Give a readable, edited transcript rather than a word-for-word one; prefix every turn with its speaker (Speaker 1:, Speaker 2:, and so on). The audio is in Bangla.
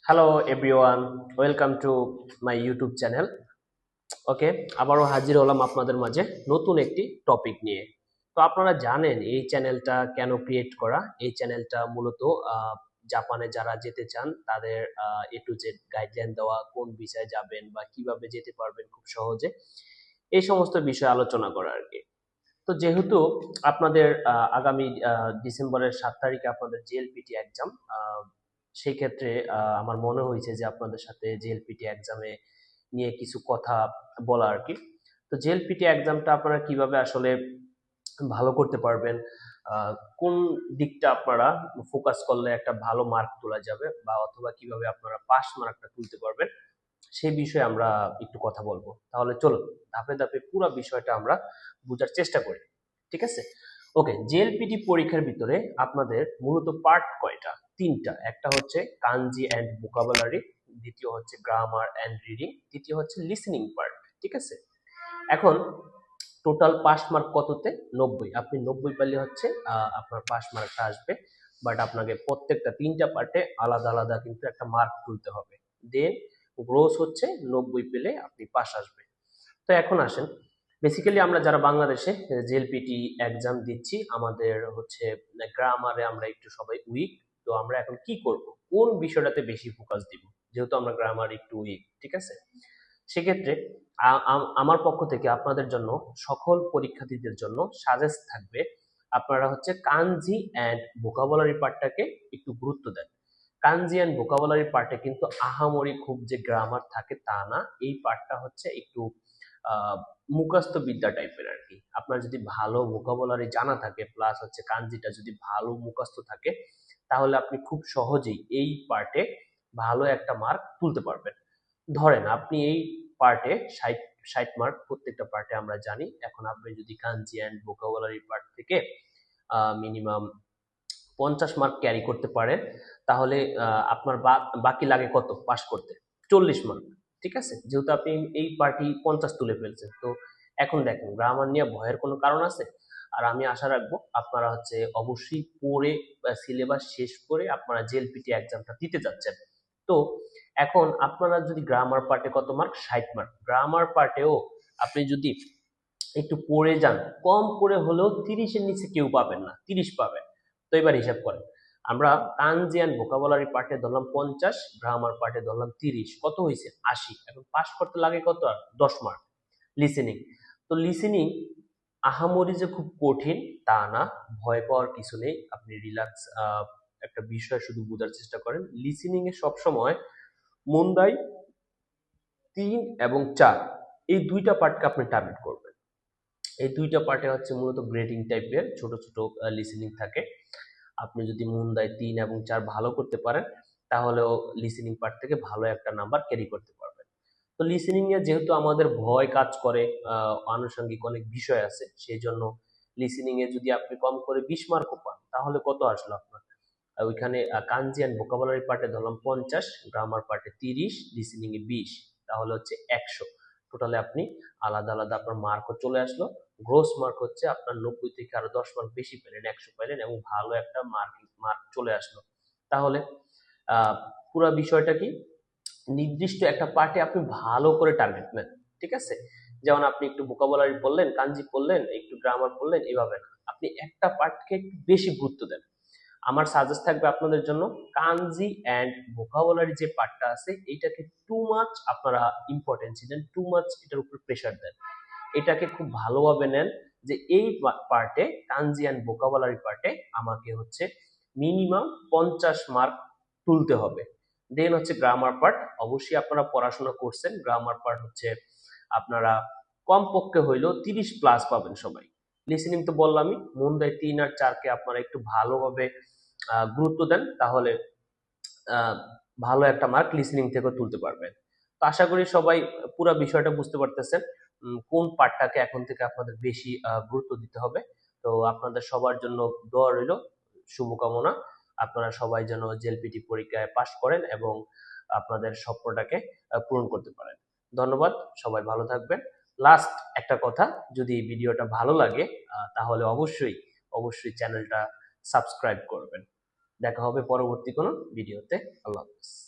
Speaker 1: Hello everyone, welcome to my YouTube channel. Okay, আবারও হাজির হলাম আপনাদের মাঝে নতুন একটি টপিক নিয়ে। তো আপনারা জানেন এই চ্যানেলটা কেন ক্রিয়েট করা? এই চ্যানেলটা মূলত জাপানে যারা যেতে চান তাদের এ টু জেড গাইডলাইন দেওয়া, কোন ভিসায় যাবেন বা কিভাবে যেতে পারবেন খুব সহজে, এই সমস্ত বিষয়ে আলোচনা করা আর কি। তো যেহেতু আপনাদের আগামী ডিসেম্বরের 7 তারিখে আপনাদের জেএলপিটি এক্সাম, সেই ক্ষেত্রে আমার মনে হয়েছে যে আপনাদের সাথে জেএলপিটি এক্সামে নিয়ে কিছু কথা বলা আর কি। তো জেএলপিটি এক্সামটা আপনারা কিভাবে আসলে ভালো করতে পারবেন, কোন দিকটা আপনারা ফোকাস করলে একটা ভালো মার্ক তোলা যাবে, বা অথবা কিভাবে আপনারা পাস মার্কটা তুলতে পারবেন, সেই বিষয়ে আমরা একটু কথা বলবো। তাহলে চলো ধাপে ধাপে পুরো বিষয়টা আমরা বোঝার চেষ্টা করি। ঠিক আছে? ওকে, জেএলপিটি পরীক্ষার ভিতরে আপনাদের মূলত পার্ট কয়টা? তিনটা। একটা হচ্ছে কানজি অ্যান্ড ভোকাবুলারি, দ্বিতীয় হচ্ছে গ্রামার অ্যান্ড রিডিং, তৃতীয় হচ্ছে লিসেনিং পার্ট। ঠিক আছে? এখন টোটাল পাস মার্ক কততে? 90। আপনি 90 পেলে হচ্ছে আপনার পাস মার্কটা আসবে। বাট আপনাকে প্রত্যেকটা তিনটা পার্টে আলাদা আলাদা কিন্তু একটা মার্ক তুলতে হবে। দেন গ্রোস হচ্ছে 90 পেলে আপনি পাস আসবে। তো এখন আসেন, বেসিক্যালি আমরা যারা বাংলাদেশে জেএলপিটি এক্সাম দিচ্ছি, আমাদের হচ্ছে গ্রামারে আমরা একটু সবাই উইক। তো আমরা এখন কি করব, কোন বিষয়টাতে বেশি ফোকাস দিব, যেহেতু আমরা গ্রামার একটু উইক। ঠিক আছে? সেক্ষেত্রে আমার পক্ষ থেকে আপনাদের জন্য, সকল পরীক্ষার্থীদের জন্য সাজেস্ট থাকবে আপনারা হচ্ছে কানজি অ্যান্ড ভোকাবুলারি পার্টটাকে একটু গুরুত্ব দেন। কানজি অ্যান্ড ভোকাবুলারি পার্টে কিন্তু আহামরি খুব যে গ্রামার থাকে তা না। এই পার্টটা হচ্ছে একটু মুখস্থ বিদ্যা টাইপের আর কি। আপনার যদি ভালো ভোকাবুলারি জানা থাকে, প্লাস হচ্ছে কানজিটা যদি ভালো মুখস্থ থাকে, তাহলে আপনি খুব সহজেই এই পার্টে ভালো একটা মার্ক তুলতে পারবেন। ধরেন আপনি এই পার্টে 60 মার্ক, প্রত্যেকটা পার্টে আমরা জানি। এখন আপনি যদি কানজি অ্যান্ড ভোকাবুলারি পার্ট থেকে মিনিমাম 50 মার্ক ক্যারি করতে পারেন, তাহলে আপনার বাকি লাগে কত পাস করতে? 40 মার্ক। ঠিক আছে? যেহেতু আপনি এই পার্টি 50 তুলে ফেলছেন, তো এখন দেখেন গ্রামার নিয়ে ভয়ের কোনো কারণ আছে? আর আমি আশা রাখবো আপনারা হচ্ছে অবশ্যই পড়ে সিলেবাস শেষ করে আপনারা জেএলপিটি এক্সামটা দিতে যাচ্ছেন। তো এখন আপনারা যদি গ্রামার পার্টে কত মার্ক? 60 মার্ক। গ্রামার পার্টেও আপনি যদি একটু পড়ে যান, কম করে হলেও 30-এর নিচে কেউ পাবেন না, 30 পাবেন। তো এবার হিসাব করেন, আমরা কানজি অ্যান্ড ভোকাবুলারি পার্টে ধরলাম 50, গ্রামার পার্টে ধরলাম 30, কত হয়েছে? 80। এখন পাস করতে লাগে কত? আর 10 মার্ক। লিসেনিং, তো লিসেনিং আহামরি যে খুব কঠিন তা না, ভয় পাওয়ার কিছু নেই। আপনি রিল্যাক্স একটা বিষয় শুধু বোঝার চেষ্টা করেন। লিসেনিং এ সবসময় মুন্দাই 3 এবং 4, এই দুইটা পার্টকে আপনি টার্গেট করবেন। এই দুইটা পার্টে হচ্ছে মূলত গ্রেডিং টাইপের ছোট ছোট লিসেনিং থাকে। আপনি যদি মুন্দাই 3 এবং 4 ভালো করতে পারেন, তাহলেও লিসেনিং পার্ট থেকে ভালো একটা নাম্বার ক্যারি করতে পারবেন। তো লিসেনিং এ যেহেতু আমাদের ভয় কাজ করে, আনুষঙ্গিক অনেক বিষয় আছে, সেই জন্য লিসেনিং এ যদি আপনি কম করে 20 মার্কও পান, তাহলে কত আসলো আপনার? ওইখানে কানজি অ্যান্ড ভোকাবুলারি পার্টে ধরলাম 50, গ্রামার পার্টে 30, লিসেনিং এ 20, তাহলে হচ্ছে 100। টোটালে আপনি আলাদা আলাদা আপনার মার্কও চলে আসলো। গ্রোস মার্ক হচ্ছে আপনার 90 থেকে আরো 10 মার্ক বেশি পেলেন, 100 পেলেন, এবং ভালো একটা মার্ক চলে আসলো। তাহলে আহ পুরো বিষয়টা কি, নির্দিষ্ট একটা পার্টে আপনি ভালো করে টার্গেট নেন। ঠিক আছে? যেমন আপনি একটু ভোকাবুলারি পড়লেন, কাঞ্জি পড়লেন, একটু গ্রামার পড়লেন, এভাবে না, আপনি একটা পার্টকে একটু বেশি গুরুত্ব দেন। আমার সাজেস্ট থাকবে আপনাদের জন্য কানজি অ্যান্ড ভোকাবুলারি যে পার্টটা আছে, এটাকে টু মাচ আপনারা ইম্পর্টেন্স দেন, টু মাচ এটার উপর প্রেশার দেন। এটাকে খুব ভালোভাবে নেন যে এই পার্টে, কানজি অ্যান্ড ভোকাবুলারি পার্টে আমাকে হচ্ছে মিনিমাম 50 মার্ক তুলতে হবে। দেন হচ্ছে গ্রামার পার্ট, অবশ্যই আপনারা পড়াশোনা করছেন, গ্রামার পার্ট হচ্ছে আপনারা কমপক্ষে হইলেও 30 প্লাস পাবেন সবাই। লিসেনিং তো বললামই, মুন্দাই 3 আর 4 কে আপনারা একটু ভালোভাবে গুরুত্ব দেন, তাহলে আহ, ভালো একটা মার্ক লিসেনিং থেকে তুলতে পারবেন। তো আশা করি সবাই পুরো বিষয়টা বুঝতে পারতেছেন কোন পার্টটাকে এখন থেকে আপনাদের বেশি গুরুত্ব দিতে হবে। তো আপনাদের সবার জন্য দোয়া রইল, শুভকামনা। আপনারা সবাই যেন জেএলপিটি পরীক্ষায় পাশ করেন এবং আপনাদের স্বপ্নটাকে পূরণ করতে পারেন। ধন্যবাদ, সবাই ভালো থাকবেন। লাস্ট একটা কথা, যদি এই ভিডিওটা ভালো লাগে তাহলে অবশ্যই অবশ্যই চ্যানেলটা সাবস্ক্রাইব করবেন। দেখা হবে পরবর্তী কোনো ভিডিওতে। আল্লাহ হাফেজ।